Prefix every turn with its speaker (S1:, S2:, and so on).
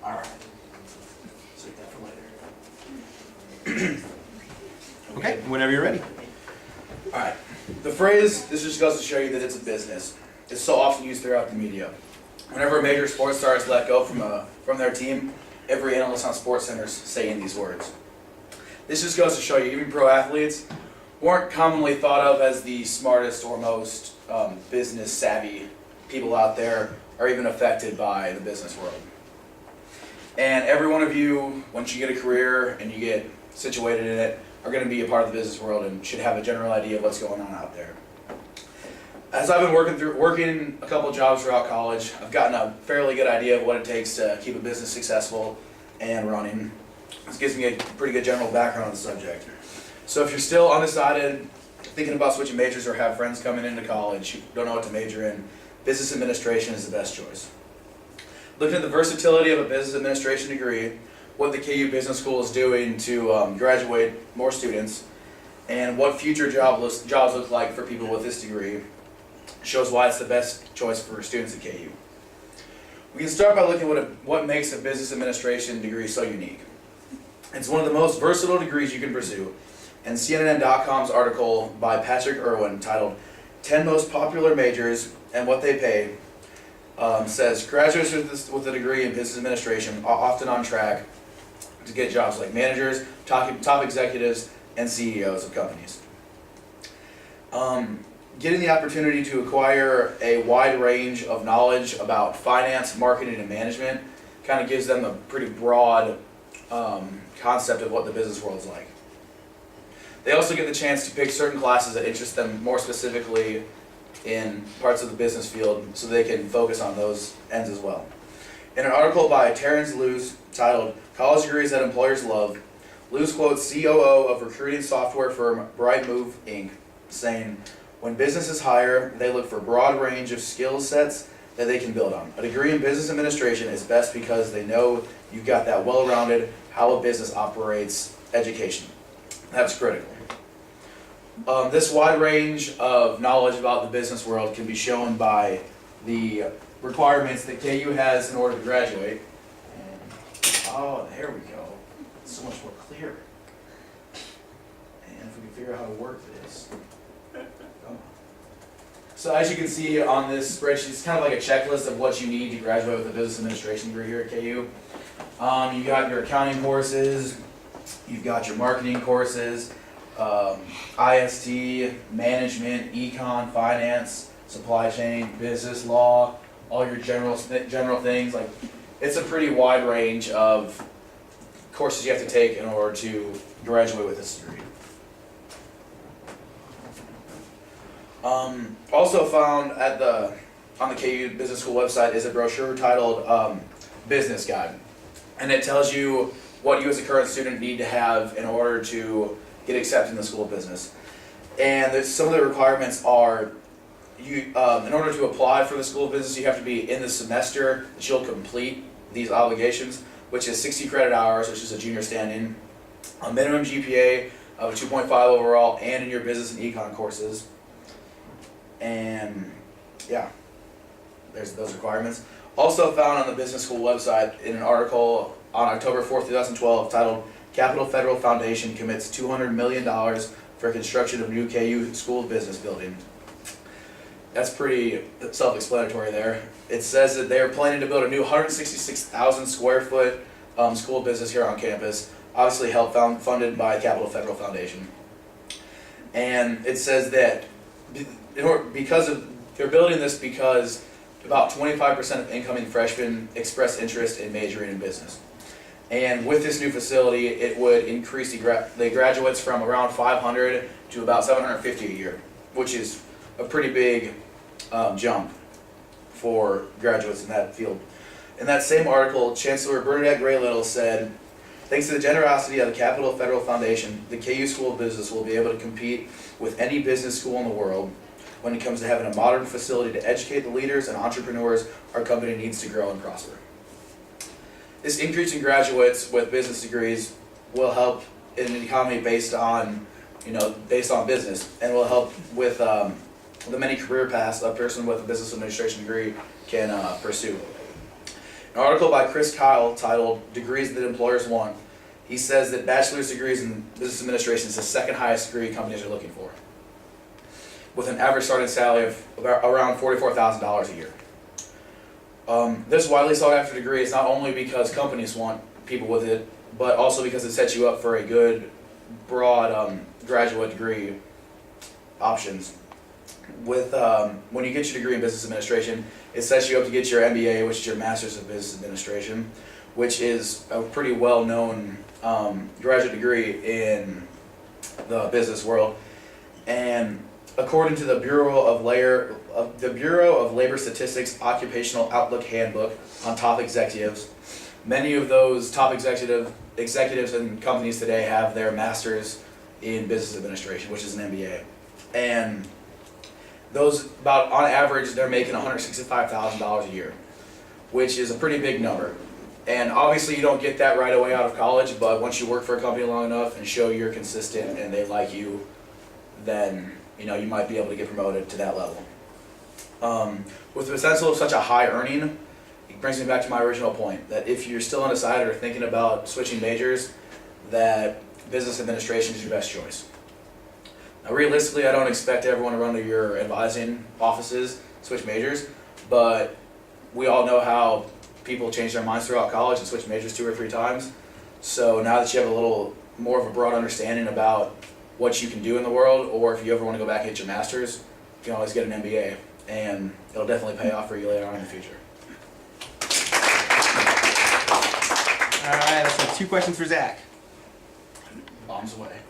S1: All right. Save that for later.
S2: Okay, whenever you're ready.
S1: All right. The phrase, this just goes to show you that it's a business. It's so often used throughout the media. Whenever a major sports star is let go from their team, every analyst on Sports Center's saying these words. This just goes to show you, even pro athletes weren't commonly thought of as the smartest or most business savvy people out there, or even affected by the business world. And every one of you, once you get a career and you get situated in it, are going to be a part of the business world and should have a general idea of what's going on out there. As I've been working a couple jobs throughout college, I've gotten a fairly good idea of what it takes to keep a business successful and running. This gives me a pretty good general background on the subject. So if you're still undecided, thinking about switching majors, or have friends coming into college who don't know what to major in, business administration is the best choice. Looking at the versatility of a business administration degree, what the KU Business School is doing to graduate more students, and what future jobs look like for people with this degree, shows why it's the best choice for students at KU. We can start by looking at what makes a business administration degree so unique. It's one of the most versatile degrees you can pursue, and CNN.com's article by Patrick Irwin titled 10 Most Popular Majors and What They Pay says graduates with a degree in business administration are often on track to get jobs like managers, top executives, and CEOs of companies. Getting the opportunity to acquire a wide range of knowledge about finance, marketing, and management kind of gives them a pretty broad concept of what the business world's like. They also get the chance to pick certain classes that interest them more specifically in parts of the business field so they can focus on those ends as well. In an article by Terrence Lewis titled College Degrees That Employers Love, Lewis quotes COO of recruiting software firm Brightmove Inc., saying, "When businesses hire, they look for a broad range of skill sets that they can build on. A degree in business administration is best because they know you've got that well-rounded how a business operates education." That's critical. This wide range of knowledge about the business world can be shown by the requirements that KU has in order to graduate. Oh, there we go. It's so much more clear. And if we can figure out how to work this. So as you can see on this spreadsheet, it's kind of like a checklist of what you need to graduate with a business administration degree here at KU. You got your accounting courses, you've got your marketing courses, IST, management, econ, finance, supply chain, business, law, all your general things. Like, it's a pretty wide range of courses you have to take in order to graduate with this degree. Also found on the KU Business School website is a brochure titled Business Guide, and it tells you what you as a current student need to have in order to get accepted in the School of Business. And some of the requirements are, in order to apply for the School of Business, you have to be in the semester that you'll complete these obligations, which is 60 credit hours, which is a junior stand-in, a minimum GPA of 2.5 overall, and in your business and econ courses. And yeah, there's those requirements. Also found on the Business School website in an article on October 4th, 2012 titled Capital Federal Foundation Commits $200 million for construction of new KU School of Business building. That's pretty self-explanatory there. It says that they are planning to build a new 166,000 square foot school of business here on campus, obviously funded by Capital Federal Foundation. And it says that they're building this because about 25% of incoming freshmen express interest in majoring in business. And with this new facility, it would increase the graduates from around 500 to about 750 a year, which is a pretty big jump for graduates in that field. In that same article, Chancellor Bernadette Gray Little said, "Thanks to the generosity of the Capital Federal Foundation, the KU School of Business will be able to compete with any business school in the world when it comes to having a modern facility to educate the leaders and entrepreneurs our company needs to grow and prosper." This increase in graduates with business degrees will help in an economy based on, business, and will help with the many career paths a person with a business administration degree can pursue. An article by Chris Kyle titled "Degrees That Employers Want." He says that bachelor's degrees in business administration is the second highest degree companies are looking for, with an average starting salary of around $44,000 a year. This widely sought after degree is not only because companies want people with it, but also because it sets you up for a good, broad graduate degree options. With when you get your degree in business administration, it sets you up to get your MBA, which is your Master's of Business Administration, which is a pretty well-known graduate degree in the business world. And according to the Bureau of Labor Statistics Occupational Outlook Handbook on top executives, many of those top executives in companies today have their Masters in Business Administration, which is an MBA. And those, about on average, they're making $165,000 a year, which is a pretty big number. And obviously you don't get that right away out of college, but once you work for a company long enough and show you're consistent and they like you, then you might be able to get promoted to that level. With the potential of such a high earning, it brings me back to my original point, that if you're still undecided or thinking about switching majors, that business administration is your best choice. Now, realistically, I don't expect everyone to run to your advising offices, switch majors, but we all know how people change their minds throughout college and switch majors 2 or 3 times. So now that you have a little more of a broad understanding about what you can do in the world, or if you ever want to go back and get your master's, you can always get an MBA, and it'll definitely pay off for you later on in the future.
S2: All right, let's have 2 questions for Zach.
S1: Bombs away.